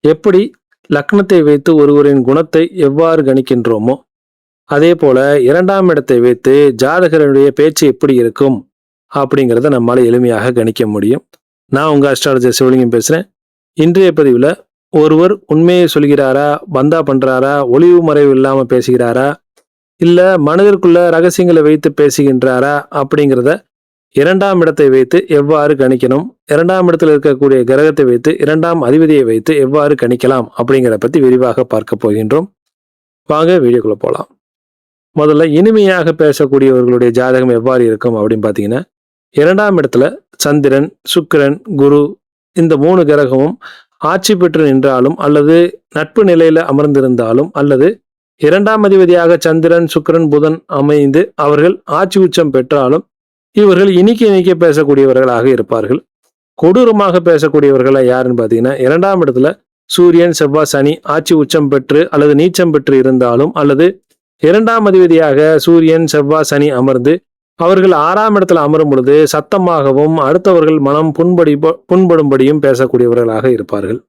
எப்படி லக்னத்தை வைத்து ஒருவரின் குணத்தை எவ்வாறு கணிக்கின்றோமோ, அதே போல 2ஆம் இடத்தை வைத்து ஜாதகருடைய பேச்சு எப்படி இருக்கும் அப்படிங்கிறத நம்மால எளிமையாக கணிக்க முடியும். நான் உங்க அஸ்ட்ராலஜர் சிவலிங்கம் பேசுறேன். இன்றைய பதிவுல ஒருவர் உண்மையை சொல்கிறாரா, பந்தா பண்றாரா, ஒளிவு மறைவு இல்லாம பேசுகிறாரா, இல்ல மனதிற்குள்ள ரகசியங்களை வைத்து பேசுகின்றாரா அப்படிங்கிறத 2ஆம் இடத்தை வைத்து எவ்வாறு கணிக்கணும், 2ஆம் இடத்தில் இருக்கக்கூடிய கிரகத்தை வைத்து 2ஆம் அதிபதியை வைத்து எவ்வாறு கணிக்கலாம் அப்படிங்கிறத பத்தி விரிவாக பார்க்க போகின்றோம். வாங்க வீடியோக்குள்ள போலாம். முதல்ல இனிமையாக பேசக்கூடியவர்களுடைய ஜாதகம் எவ்வாறு இருக்கும் அப்படின்னு பார்த்தீங்கன்னா, 2ஆம் இடத்துல சந்திரன், சுக்கிரன், குரு இந்த 3 கிரகமும் ஆட்சி பெற்று நின்றாலும் அல்லது நட்பு நிலையில அமர்ந்திருந்தாலும் அல்லது 2ஆம் அதிபதியாக சந்திரன், சுக்கிரன், புதன் அமைந்து அவர்கள் ஆட்சி உச்சம் பெற்றாலும் இவர்கள் இனிக்க இனிக்க பேசக்கூடியவர்களாக இருப்பார்கள். கொடூரமாக பேசக்கூடியவர்கள் யாருன்னு பார்த்தீங்கன்னா, 2ஆம் இடத்துல சூரியன், செவ்வாய், சனி ஆட்சி உச்சம் பெற்று அல்லது நீச்சம் பெற்று இருந்தாலும் அல்லது 2ஆம் அதிபதியாக சூரியன், செவ்வாய், சனி அமர்ந்து அவர்கள் 6ஆம் இடத்துல அமரும் பொழுது சத்தமாகவும் அடுத்தவர்கள் மனம் புண்படும்படியும் பேசக்கூடியவர்களாக இருப்பார்கள்.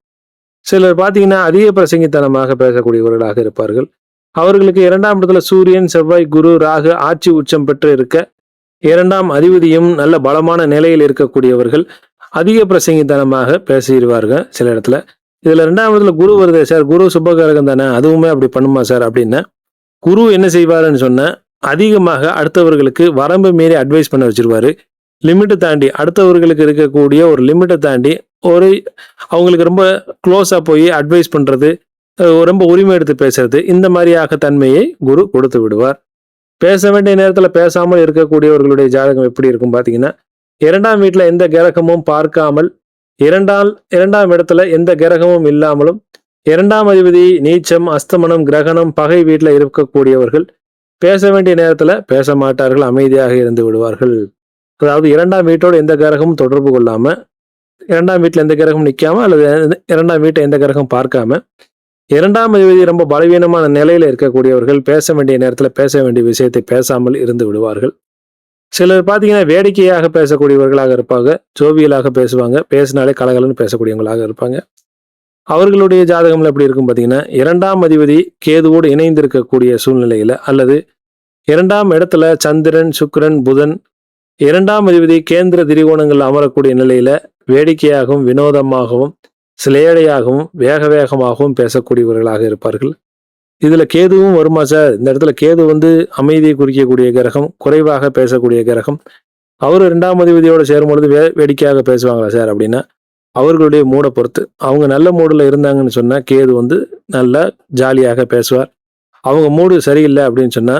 சிலர் பார்த்தீங்கன்னா அதிக பிரசங்கித்தனமாக பேசக்கூடியவர்களாக இருப்பார்கள். அவர்களுக்கு 2ஆம் இடத்துல சூரியன், செவ்வாய், குரு, ராகு ஆட்சி உச்சம் பெற்று இருக்க 2ஆம் அதிபதியும் நல்ல பலமான நிலையில் இருக்கக்கூடியவர்கள் அதிக பிரசங்கித்தனமாக பேசிடுவார்கள் சில இடத்துல. இதுல 2ஆம் இடத்துல குரு வருதே சார், குரு சுபகிரகம் தானே, அதுவுமே அப்படி பண்ணுமா சார் அப்படின்னா, குரு என்ன செய்வாருன்னு சொன்ன அதிகமாக அடுத்தவர்களுக்கு வரம்பு மீறி அட்வைஸ் பண்ண வச்சிருவாரு. லிமிட்டை தாண்டி அடுத்தவர்களுக்கு இருக்கக்கூடிய ஒரு லிமிட்டை தாண்டி ஒரு அவங்களுக்கு ரொம்ப க்ளோஸா போய் அட்வைஸ் பண்றது, ரொம்ப உரிமை எடுத்து பேசுறது, இந்த மாதிரியாக தன்மையை குரு கொடுத்து விடுவார். பேச வேண்டிய நேரத்தில் பேசாமல் இருக்கக்கூடியவர்களுடைய ஜாதகம் எப்படி இருக்கும் பார்த்தீங்கன்னா, 2ஆம் வீட்டில் எந்த கிரகமும் பார்க்காமல் 2ஆம் இடத்துல எந்த கிரகமும் இல்லாமலும் 2ஆம் அதிபதி நீச்சம், அஸ்தமனம், கிரகணம், பகை வீட்டில் இருக்கக்கூடியவர்கள் பேச வேண்டிய நேரத்தில் பேச மாட்டார்கள், அமைதியாக இருந்து விடுவார்கள். அதாவது 2ஆம் வீட்டோடு எந்த கிரகமும் தொடர்பு கொள்ளாம, 2ஆம் வீட்டில் எந்த கிரகமும் நிற்காம அல்லது 2ஆம் வீட்டை எந்த கிரகம் பார்க்காம 2ஆம் அதிபதி ரொம்ப பலவீனமான நிலையில இருக்கக்கூடியவர்கள் பேச வேண்டிய நேரத்தில் பேச வேண்டிய விஷயத்தை பேசாமல் இருந்து விடுவார்கள். சிலர் பார்த்தீங்கன்னா வேடிக்கையாக பேசக்கூடியவர்களாக இருப்பாங்க, ஜோவியலாக பேசுவாங்க, பேசினாலே கலகலன்னு பேசக்கூடியவங்களாக இருப்பாங்க. அவர்களுடைய ஜாதகம்ல எப்படி இருக்கும் பார்த்தீங்கன்னா, 2ஆம் அதிபதி கேதுவோடு இணைந்து இருக்கக்கூடிய சூழ்நிலையில அல்லது 2ஆம் இடத்துல சந்திரன், சுக்கிரன், புதன் 2ஆம் அதிபதி கேந்திர திரிகோணங்கள் அமரக்கூடிய நிலையில வேடிக்கையாகவும் வினோதமாகவும் சிலேடையாகவும் வேகமாகவும் பேசக்கூடியவர்களாக இருப்பார்கள். இதுல கேதுவும் வருமா சார்? இந்த இடத்துல கேது அமைதியை குறிக்கக்கூடிய கிரகம், குறைவாக பேசக்கூடிய கிரகம். அவரு 2ஆம் அதிபதியோட சேரும் பொழுது வேடிக்கையாக பேசுவாங்களா சார் அப்படின்னா, அவர்களுடைய மூடை பொறுத்து. அவங்க நல்ல மூடுல இருந்தாங்கன்னு சொன்னா கேது நல்லா ஜாலியாக பேசுவார். அவங்க மூடு சரியில்லை அப்படின்னு சொன்னா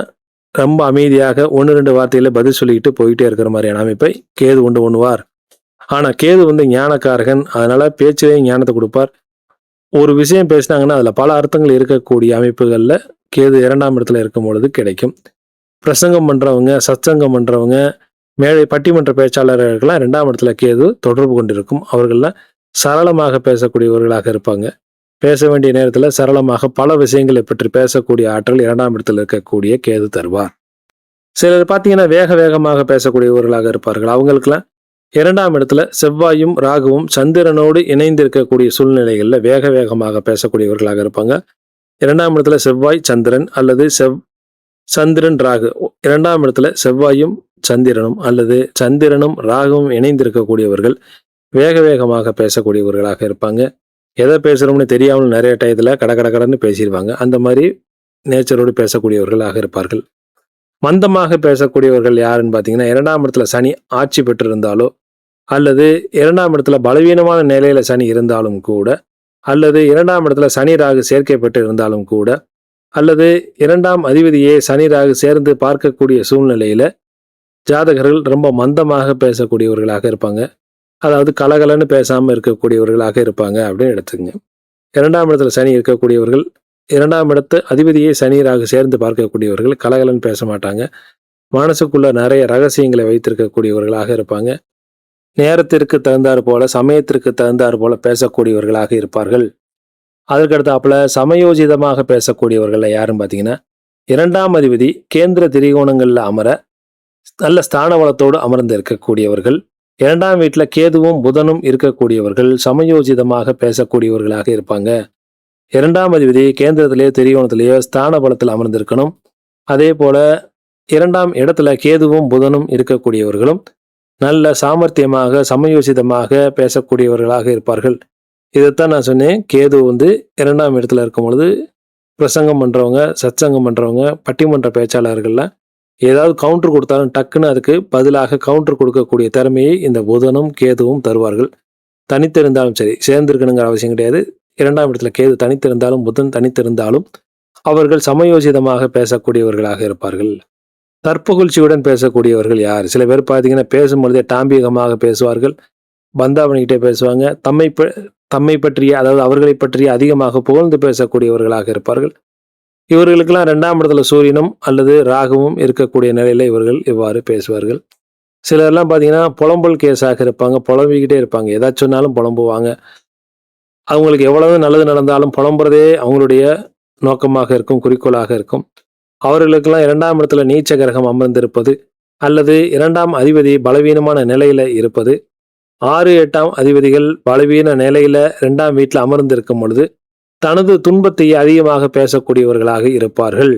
ரொம்ப அமைதியாக 1-2 வார்த்தையில பதில் சொல்லிக்கிட்டு போயிட்டே இருக்கிற மாதிரியான அமைப்பை கேது உண்ணுவார். ஆனா கேது ஞானக்காரகன், அதனால பேச்சிலேயே ஞானத்தை கொடுப்பார். ஒரு விஷயம் பேசினாங்கன்னா அதுல பல அர்த்தங்கள் இருக்கக்கூடிய அமைப்புகள்ல கேது 2ஆம் இடத்துல இருக்கும் பொழுது கிடைக்கும். பிரசங்கம் பண்றவங்க, சத்சங்கம் பண்றவங்க, மேடை பட்டிமன்ற பேச்சாளர்கள்லாம் 2ஆம் இடத்துல கேது தொடர்பு கொண்டிருக்கும். அவர்கள்லாம் சரளமாக பேசக்கூடியவர்களாக இருப்பாங்க. பேச வேண்டிய நேரத்துல சரளமாக பல விஷயங்களை பற்றி பேசக்கூடிய ஆற்றல் 2ஆம் இடத்துல இருக்கக்கூடிய கேது தருவார். சிலர் பார்த்தீங்கன்னா வேகமாக பேசக்கூடியவர்களாக இருப்பார்கள். அவங்களுக்கெல்லாம் 2ஆம் இடத்துல செவ்வாயும் ராகுவும் சந்திரனோடு இணைந்து இருக்கக்கூடிய சூழ்நிலைகள்ல வேகமாக பேசக்கூடியவர்களாக இருப்பாங்க. 2ஆம் இடத்துல செவ்வாய் சந்திரன் அல்லது சந்திரன் ராகு, 2ஆம் இடத்துல செவ்வாயும் சந்திரனும் அல்லது சந்திரனும் ராகுவும் இணைந்து இருக்கக்கூடியவர்கள் வேகமாக பேசக்கூடியவர்களாக இருப்பாங்க. எதை பேசுறோம்னு தெரியாமல் நிறைய டயத்துல கடன்னு பேசிடுவாங்க. அந்த மாதிரி நேச்சரோடு பேசக்கூடியவர்களாக இருப்பார்கள். மந்தமாக பேசக்கூடியவர்கள் யாருன்னு பார்த்தீங்கன்னா, 2ஆம் இடத்துல சனி ஆட்சி பெற்றிருந்தாலோ அல்லது 2ஆம் இடத்துல பலவீனமான நிலையில சனி இருந்தாலும் கூட, அல்லது 2ஆம் இடத்துல சனி ராகு சேர்க்கை பெற்று இருந்தாலும் கூட, அல்லது 2ஆம் அதிபதியே சனி ராகு சேர்ந்து பார்க்கக்கூடிய சூழ்நிலையில ஜாதகர்கள் ரொம்ப மந்தமாக பேசக்கூடியவர்களாக இருப்பாங்க. அதாவது கலகலன்னு பேசாம இருக்கக்கூடியவர்களாக இருப்பாங்க அப்படின்னு எடுத்துக்கங்க. 2ஆம் இடத்துல சனி இருக்கக்கூடியவர்கள், 2ஆம் இடத்து அதிபதியே சனி ராகு சேர்ந்து பார்க்கக்கூடியவர்கள் கலகலன்னு பேச மாட்டாங்க. மனசுக்குள்ள நிறைய ரகசியங்களை வைத்திருக்கக்கூடியவர்களாக இருப்பாங்க. நேரத்திற்கு தகுந்தாற் போல, சமயத்திற்கு தகுந்தாற் போல பேசக்கூடியவர்களாக இருப்பார்கள். அதற்கடுத்தாப்புல சமயோஜிதமாக பேசக்கூடியவர்கள் யாருன்னு பார்த்தீங்கன்னா, 2ஆம் அதிபதி கேந்திர திரிகோணங்கள்ல அமர நல்ல ஸ்தான வளத்தோடு அமர்ந்து இருக்கக்கூடியவர்கள், இரண்டாம் வீட்டுல கேதுவும் புதனும் இருக்கக்கூடியவர்கள் சமயோஜிதமாக பேசக்கூடியவர்களாக இருப்பாங்க. இரண்டாம் அதிபதி கேந்திரத்திலேயோ திரிகோணத்திலேயோ ஸ்தான பலத்தில் அமர்ந்திருக்கணும். அதே போல இரண்டாம் இடத்துல கேதுவும் புதனும் இருக்கக்கூடியவர்களும் நல்ல சாமர்த்தியமாக சமயோசிதமாக பேசக்கூடியவர்களாக இருப்பார்கள். இதைத்தான் நான் சொன்னேன். கேது இரண்டாம் இடத்துல இருக்கும் பொழுது பிரசங்கம் பண்றவங்க, சத்சங்கம் பண்றவங்க, பட்டிமன்ற பேச்சாளர்கள்லாம் ஏதாவது கவுண்டர் கொடுத்தாலும் டக்குன்னு அதுக்கு பதிலாக கவுண்டர் கொடுக்கக்கூடிய திறமையை இந்த புதனும் கேதுவும் தருவார்கள். தனித்திருந்தாலும் சரி, சேர்ந்திருக்கணுங்கிற அவசியம் கிடையாது. இரண்டாம் இடத்துல கேது தனித்திருந்தாலும் புதன் தனித்திருந்தாலும் அவர்கள் சமயோசிதமாக பேசக்கூடியவர்களாக இருப்பார்கள். தற்புகழ்ச்சியுடன் பேசக்கூடியவர்கள் யார்? சில பேர் பார்த்தீங்கன்னா பேசும்பொழுதே டாம்பிகமாக பேசுவார்கள், பந்தா பண்ணிக்கிட்டே பேசுவாங்க. தம்மை பற்றிய, அதாவது அவர்களை பற்றிய அதிகமாக புகழ்ந்து பேசக்கூடியவர்களாக இருப்பார்கள். இவர்களுக்கெல்லாம் இரண்டாம் இடத்துல சூரியனும் அல்லது ராகுவும் இருக்கக்கூடிய நிலையில இவர்கள் இவ்வாறு பேசுவார்கள். சிலர்லாம் பார்த்தீங்கன்னா புலம்பல் கேஸாக இருப்பாங்க, புலம்பிக்கிட்டே இருப்பாங்க. ஏதாச்சும் சொன்னாலும் புலம்புவாங்க. அவங்களுக்கு எவ்வளவு நல்லது நடந்தாலும் புலம்புறதே அவங்களுடைய நோக்கமாக இருக்கும், குறிக்கோளாக இருக்கும். அவர்களுக்கெல்லாம் இரண்டாம் இடத்துல நீச்ச கிரகம் அமர்ந்திருப்பது அல்லது இரண்டாம் அதிபதி பலவீனமான நிலையில இருப்பது, 6, 8ஆம் அதிபதிகள் பலவீன நிலையில இரண்டாம் வீட்டில் அமர்ந்திருக்கும் பொழுது தனது துன்பத்தை அதிகமாக பேசக்கூடியவர்களாக இருப்பார்கள்.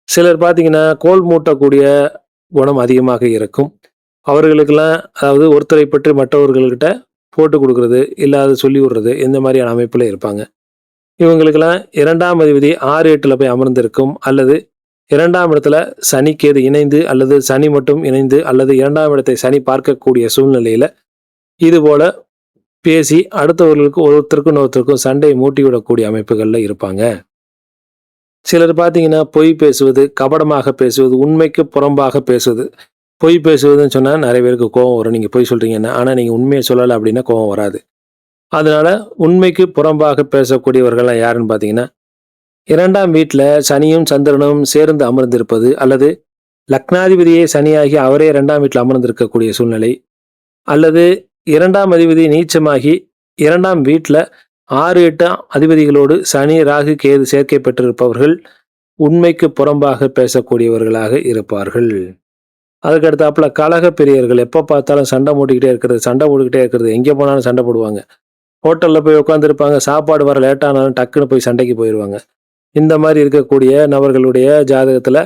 சிலர் பார்த்தீங்கன்னா கோல் மூட்டக்கூடிய குணம் அதிகமாக இருக்கும். அவர்களுக்கெல்லாம், அதாவது ஒருத்தரை பற்றி மற்றவர்கள்கிட்ட போட்டு கொடுக்கறது, இல்லாத சொல்லி விடுறது, இந்த மாதிரியான அமைப்புல இருப்பாங்க. இவங்களுக்கெல்லாம் இரண்டாம் அதிபதி 6, 8ல போய் அமர்ந்திருக்கும் அல்லது இரண்டாம் இடத்துல சனி கேது இணைந்து அல்லது சனி மட்டும் இணைந்து அல்லது இரண்டாம் இடத்தை சனி பார்க்கக்கூடிய சூழ்நிலையில இது போல பேசி அடுத்தவர்களுக்கு ஒருத்தருக்கும் இன்னொருத்தருக்கும் சண்டையை மூட்டி விடக்கூடிய அமைப்புகள்ல இருப்பாங்க. சிலர் பார்த்தீங்கன்னா பொய் பேசுவது, கபடமாக பேசுவது, உண்மைக்கு புறம்பாக பேசுவது. பொய் பேசுவதுன்னு சொன்னா நிறைய பேருக்கு கோபம் வரும். நீங்க பொய் சொல்றீங்கன்னா, ஆனா நீங்க உண்மையை சொல்லலை அப்படின்னா கோபம் வராது. அதனால உண்மைக்கு புறம்பாக பேசக்கூடியவர்கள்லாம் யாருன்னு பார்த்தீங்கன்னா, இரண்டாம் வீட்டில் சனியும் சந்திரனும் சேர்ந்து அமர்ந்திருப்பது அல்லது லக்னாதிபதியே சனியாகி அவரே இரண்டாம் வீட்டில் அமர்ந்திருக்கக்கூடிய சூழ்நிலை, அல்லது இரண்டாம் அதிபதி நீச்சமாகி இரண்டாம் வீட்டில் 6, 8 அதிபதிகளோடு சனி ராகு கேது சேர்க்கை பெற்றிருப்பவர்கள் உண்மைக்கு புறம்பாக பேசக்கூடியவர்களாக இருப்பார்கள். அதுக்கடுத்தாப்புல கலக பிரியர்கள், எப்போ பார்த்தாலும் சண்டை போட்டுக்கிட்டே இருக்கிறது, எங்கே போனாலும் சண்டை போடுவாங்க. ஹோட்டலில் போய் உட்காந்துருப்பாங்க, சாப்பாடு வர லேட்டானாலும் டக்குன்னு போய் சண்டைக்கு போயிடுவாங்க. இந்த மாதிரி இருக்கக்கூடிய நபர்களுடைய ஜாதகத்தில்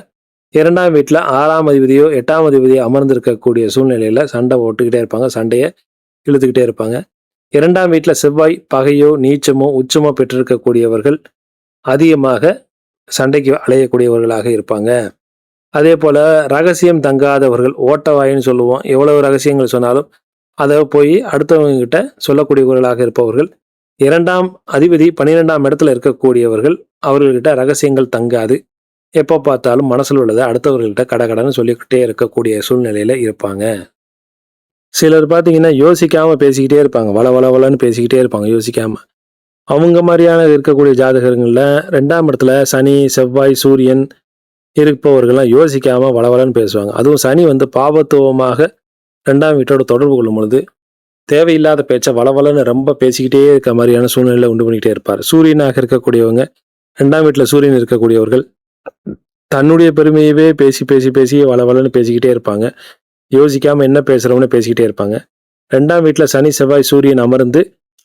இரண்டாம் வீட்டில் 6ஆம் அதிபதியோ 8ஆம் அதிபதியோ அமர்ந்திருக்கக்கூடிய சூழ்நிலையில் சண்டை போட்டுக்கிட்டே இருப்பாங்க, சண்டையை இழுத்துக்கிட்டே இருப்பாங்க. இரண்டாம் வீட்டில் செவ்வாய் பகையோ நீச்சமோ உச்சமோ பெற்றிருக்கக்கூடியவர்கள் அதிகமாக சண்டைக்கு அலையக்கூடியவர்களாக இருப்பாங்க. அதே போல் ரகசியம் தங்காதவர்கள், ஓட்டவாயின்னு சொல்லுவோம். எவ்வளவு ரகசியங்கள் சொன்னாலும் அதை போய் அடுத்தவங்க கிட்ட சொல்லக்கூடியவர்களாக இருப்பவர்கள். இரண்டாம் அதிபதி 12ஆம் இடத்துல இருக்கக்கூடியவர்கள், அவர்கள்கிட்ட ரகசியங்கள் தங்காது. எப்போ பார்த்தாலும் மனசில் உள்ளதை அடுத்தவர்கள்கிட்ட கடகடன்னு சொல்லிக்கிட்டே இருக்கக்கூடிய சூழ்நிலையில இருப்பாங்க. சிலர் பார்த்தீங்கன்னா யோசிக்காம பேசிக்கிட்டே இருப்பாங்க, வளன்னு பேசிக்கிட்டே இருப்பாங்க யோசிக்காம. அவங்க மாதிரியான இருக்கக்கூடிய ஜாதகங்கள்ல 2ஆம் இடத்துல சனி செவ்வாய் சூரியன் இருப்பவர்கள்லாம் யோசிக்காம வளன்னு பேசுவாங்க. அதுவும் சனி பாவத்துவமாக 2ஆம் வீட்டோட தொடர்பு கொள்ளும் பொழுது தேவையில்லாத பேச்சை வளன்னு ரொம்ப பேசிக்கிட்டே இருக்க மாதிரியான சூழ்நிலை உண்டு பண்ணிக்கிட்டே இருப்பார். சூரியனாக இருக்கக்கூடியவங்க, 2ஆம் வீட்டில் சூரியன் இருக்கக்கூடியவர்கள் தன்னுடைய பெருமையவே பேசி பேசி பேசி வளன்னு பேசிக்கிட்டே இருப்பாங்க. யோசிக்காம என்ன பேசுறோம்னு பேசிக்கிட்டே இருப்பாங்க. 2ஆம் வீட்டில் சனி செவ்வாய் சூரியன் அமர்ந்து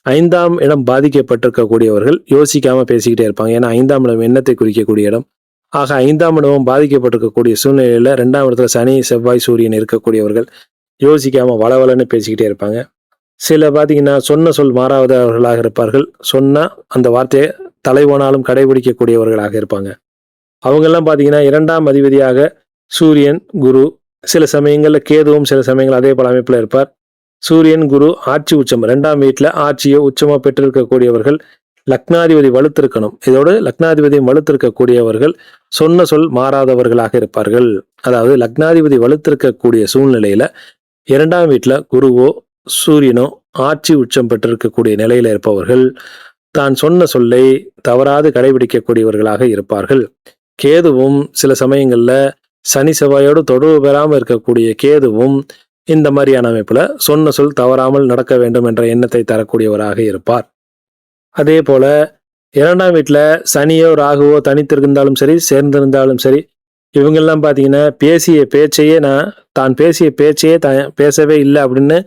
5ஆம் இடம் பாதிக்கப்பட்டிருக்கக்கூடியவர்கள் யோசிக்காம பேசிக்கிட்டே இருப்பாங்க. ஏன்னா 5ஆம் இடம் எண்ணத்தை குறிக்கக்கூடிய இடம். ஆக 5ஆம் இடமும் பாதிக்கப்பட்டிருக்கக்கூடிய சூழ்நிலையில 2ஆம் இடத்துல சனி செவ்வாய் சூரியன் இருக்கக்கூடியவர்கள் யோசிக்காம வளன்னு பேசிக்கிட்டே இருப்பாங்க. சில பார்த்தீங்கன்னா சொன்ன சொல் மாறாதவர்களாக இருப்பார்கள். சொன்னா அந்த வார்த்தையை தலைவனாலும் கடைபிடிக்கக்கூடியவர்களாக இருப்பாங்க. அவங்கெல்லாம் பார்த்தீங்கன்னா 2ஆம் அதிபதியாக சூரியன் குரு, சில சமயங்களில் கேதுவும் சில சமயங்கள் அதே போல அமைப்பில் இருப்பார். சூரியன் குரு ஆட்சி உச்சம், 2ஆம் வீட்டில் ஆட்சியோ உச்சமோ பெற்றிருக்கக்கூடியவர்கள். லக்னாதிபதி வலுத்திருக்கணும். இதோடு லக்னாதிபதியும் வலுத்திருக்கக்கூடியவர்கள் சொன்ன சொல் மாறாதவர்களாக இருப்பார்கள். அதாவது லக்னாதிபதி வலுத்திருக்கக்கூடிய சூழ்நிலையில 2ஆம் வீட்டில் குருவோ சூரியனோ ஆட்சி உச்சம் பெற்றிருக்கக்கூடிய நிலையில இருப்பவர்கள் தான் சொன்ன சொல்லை தவறாது கடைபிடிக்கக்கூடியவர்களாக இருப்பார்கள். கேதுவும் சில சமயங்கள்ல சனி செவ்வாயோடு தொடர்பு பெறாமல் இருக்கக்கூடிய கேதுவும் இந்த மாதிரியான அமைப்புல சொன்ன சொல் தவறாமல் நடக்க வேண்டும் என்ற எண்ணத்தை தரக்கூடியவராக இருப்பார். அதே போல 2ஆம் வீட்டில் சனியோ ராகுவோ தனித்திருந்தாலும் சரி சேர்ந்திருந்தாலும் சரி இவங்கெல்லாம் பார்த்தீங்கன்னா, தான் பேசிய பேச்சையே பேசவே இல்ல அப்படின்னு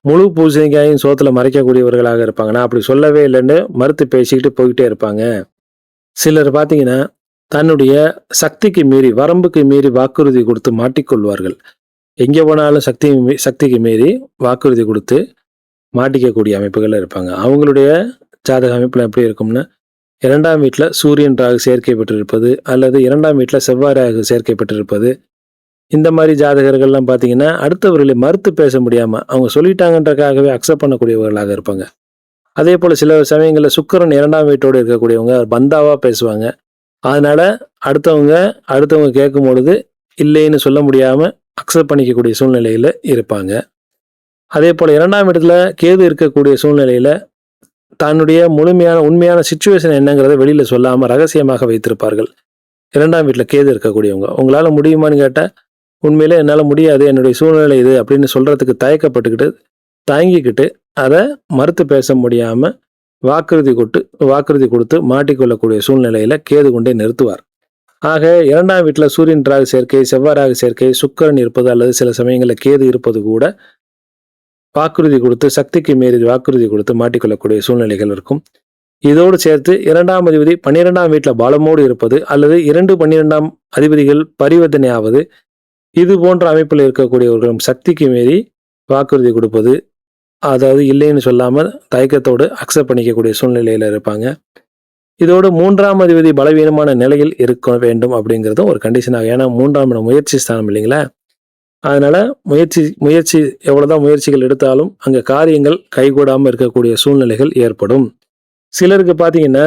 முழு பூசணிக்காயும் சோத்துல மறைக்கக்கூடியவர்களாக இருப்பாங்க. நான் அப்படி சொல்லவே இல்லன்னு மறுத்து பேசிக்கிட்டு போயிட்டே இருப்பாங்க. சிலர் பார்த்தீங்கன்னா, தன்னுடைய சக்திக்கு மீறி, வரம்புக்கு மீறி வாக்குறுதி குடுத்து மாட்டிக்கொள்வார்கள். எங்க போனாலும் சக்திக்கு மீறி வாக்குறுதி குடுத்து மாட்டிக்கக்கூடிய அமைப்புகள்ல இருப்பாங்க. அவங்களுடைய ஜாதக அமைப்புல எப்படி இருக்கும்னா, 2ஆம் வீட்ல சூரியன், ராகு சேர்க்கை பெற்றிருப்பது, அல்லது 2ஆம் வீட்ல செவ்வாய், ராகு சேர்க்கை பெற்றிருப்பது. இந்த மாரி ஜாதகர்கள்லாம் பார்த்தீங்கன்னா, அடுத்தவர்களை மறுத்து பேச முடியாம, அவங்க சொல்லிட்டாங்கன்றக்காகவே அக்செப்ட் பண்ணக்கூடியவர்களாக இருப்பாங்க. அதேபோல சில சமயங்கள்ல சுக்கிரன் 2ஆம் வீட்டோடு இருக்கக்கூடியவங்க பந்தாவா பேசுவாங்க. அதனால அடுத்தவங்க கேட்கும்பொழுது இல்லைன்னு சொல்ல முடியாம அக்செப்ட் பண்ணிக்கக்கூடிய சூழ்நிலையில இருப்பாங்க. அதேபோல 2ஆம் இடத்துல கேது இருக்கக்கூடிய சூழ்நிலையில தன்னுடைய உண்மையான சிச்சுவேஷன் என்னங்கிறத வெளியில சொல்லாம ரகசியமாக வைத்திருப்பார்கள். 2ஆம் வீட்ல கேது இருக்கக்கூடியவங்க. உங்களால முடியுமான்னு கேட்டா, உண்மையிலே என்னால முடியாது, என்னுடைய சூழ்நிலை இது அப்படின்னு சொல்றதுக்கு தயங்கிக்கிட்டு அதை மறுத்து பேச முடியாம வாக்குறுதி கொடுத்து மாட்டிக்கொள்ளக்கூடிய சூழ்நிலையில கேது கொண்டே நிறுத்துவார். ஆக 2ஆம் வீட்ல சூரியன், ராகு சேர்க்கை, செவ்வாய், ராகு சேர்க்கை, சுக்கிரன் இருப்பது அல்லது சில சமயங்களில் கேது இருப்பது கூட சக்திக்கு மீறி வாக்குறுதி கொடுத்து மாட்டிக்கொள்ளக்கூடிய சூழ்நிலைகள் இருக்கும். இதோடு சேர்த்து 2ஆம் அதிபதி 12ஆம் வீட்டில் பலமோடு இருப்பது அல்லது 12ஆம் அதிபதிகள் பரிவர்த்தனையாவது, இது போன்ற அமைப்பில் இருக்கக்கூடியவர்களும் சக்திக்கு மீறி வாக்குறுதி கொடுப்பது, அதாவது இல்லைன்னு சொல்லாமல் தயக்கத்தோடு அக்செப்ட் பண்ணிக்கக்கூடிய சூழ்நிலையில் இருப்பாங்க. இதோடு 3ஆம் அதிபதி பலவீனமான நிலையில் இருக்க வேண்டும் அப்படிங்கிறதும் ஒரு கண்டிஷனாக. ஏன்னா 3ஆம் இடம் முயற்சி ஸ்தானம் இல்லைங்களா? அதனால முயற்சி எவ்வளவுதான் முயற்சிகள் எடுத்தாலும் அங்க காரியங்கள் கைகூடாமல் இருக்கக்கூடிய சூழ்நிலைகள் ஏற்படும். சிலருக்கு பார்த்தீங்கன்னா,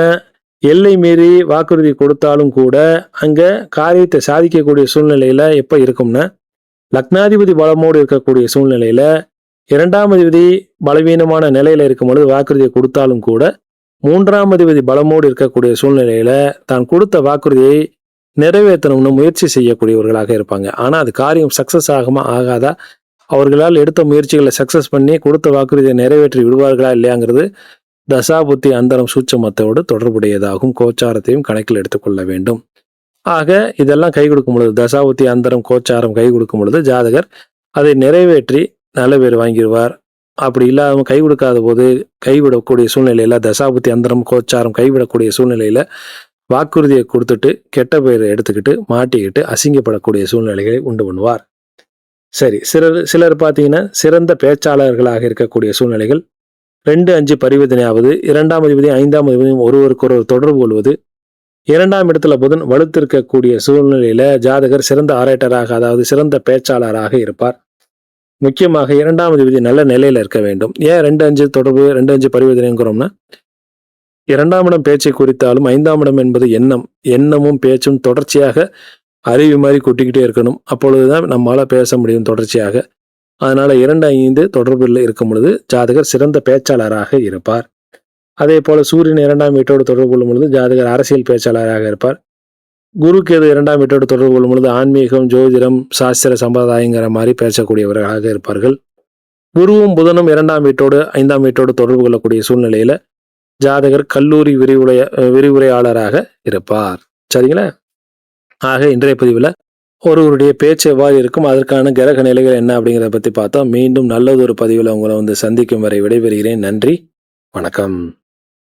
எல்லை மீறி வாக்குறுதி கொடுத்தாலும் கூட அங்க காரியத்தை சாதிக்கக்கூடிய சூழ்நிலையில எப்ப இருக்கும்னா, லக்னாதிபதி பலமோடு இருக்கக்கூடிய சூழ்நிலையில 2ஆம் அதிபதி பலவீனமான நிலையில இருக்கும் பொழுது வாக்குறுதியை கொடுத்தாலும் கூட 3ஆம் அதிபதி பலமோடு இருக்கக்கூடிய சூழ்நிலையில தான் கொடுத்த வாக்குறுதியை நிறைவேற்றணும்னு முயற்சி செய்யக்கூடியவர்களாக இருப்பாங்க. ஆனா அது காரியம் சக்சஸ் ஆகுமா ஆகாதா, அவர்களால் எடுத்த முயற்சிகளை சக்சஸ் பண்ணி கொடுத்த வாக்குறுதியை நிறைவேற்றி விடுவார்களா இல்லையாங்கிறது தசாபுத்தி அந்தரம் சூட்சமத்தோடு தொடர்புடையதாகும். கோச்சாரத்தையும் கணக்கில் எடுத்துக்கொள்ள வேண்டும். ஆக இதெல்லாம் கை கொடுக்கும் பொழுது, தசாபுத்தி அந்தரம் கோச்சாரம் கை கொடுக்கும் பொழுது ஜாதகர் அதை நிறைவேற்றி நல்ல பேர் வாங்கிடுவார். அப்படி இல்லாம கை கொடுக்காத போது கைவிடக்கூடிய சூழ்நிலையில, தசாபுத்தி அந்தரம் கோச்சாரம் கைவிடக்கூடிய சூழ்நிலையில வாக்குறுதியை கொடுத்துட்டு கெட்ட பெயரை எடுத்துக்கிட்டு மாட்டிக்கிட்டு அசிங்கப்படக்கூடிய சூழ்நிலைகளை உண்டு பண்ணுவார். சரி, சிலர் பார்த்தீங்கன்னா சிறந்த பேச்சாளர்களாக இருக்கக்கூடிய சூழ்நிலைகள் 2-5 பரிவர்த்தனையாவது, 2ஆம் அதிபதி 5ஆம் அதிபதியும் ஒருவருக்கொருவர் தொடர்பு கொள்வது, 2ஆம் இடத்துல புதன் வலுத்திருக்கக்கூடிய சூழ்நிலையில ஜாதகர் சிறந்த ஆரேட்டராக, அதாவது சிறந்த பேச்சாளராக இருப்பார். முக்கியமாக 2ஆம் அதிபதி நல்ல நிலையில இருக்க வேண்டும். ஏன் 2-5 தொடர்பு, 2-5 பரிவர்த்தனைங்கிறோம்னா, 2ஆம் இடம் பேச்சை குறித்தாலும் 5ஆம் இடம் என்பது எண்ணமும் பேச்சும் தொடர்ச்சியாக அருவி மாதிரி கொட்டிக்கிட்டே இருக்கணும். அப்பொழுதுதான் நம்மளால பேச முடியும் தொடர்ச்சியாக. அதனால 2-5 தொடர்பில் இருக்கும் பொழுது ஜாதகர் சிறந்த பேச்சாளராக இருப்பார். அதே போல சூரியன் 2ஆம் வீட்டோடு தொடர்பு கொள்ளும் பொழுது ஜாதகர் அரசியல் பேச்சாளராக இருப்பார். குரு கேது 2ஆம் வீட்டோடு தொடர்பு கொள்ளும் பொழுது ஆன்மீகம், ஜோதிடம், சாஸ்திர சம்பிரதாயங்கிற மாதிரி பேசக்கூடியவர்களாக இருப்பார்கள். குருவும் புதனும் 2ஆம் வீட்டோடு 5ஆம் வீட்டோடு தொடர்பு கொள்ளக்கூடிய சூழ்நிலையில ஜாதகர் கல்லூரி விரிவுரையாளராக இருப்பார். சரிங்களா? ஆக இன்றைய பதிவுல ஒருவருடைய பேச்சு எவ்வாறு இருக்கும், அதற்கான கிரக நிலைகள் என்ன அப்படிங்கிறத பத்தி பார்த்தோம். மீண்டும் நல்லதொரு பதிவுல உங்களை சந்திக்கும் வரை விடைபெறுகிறேன். நன்றி, வணக்கம்.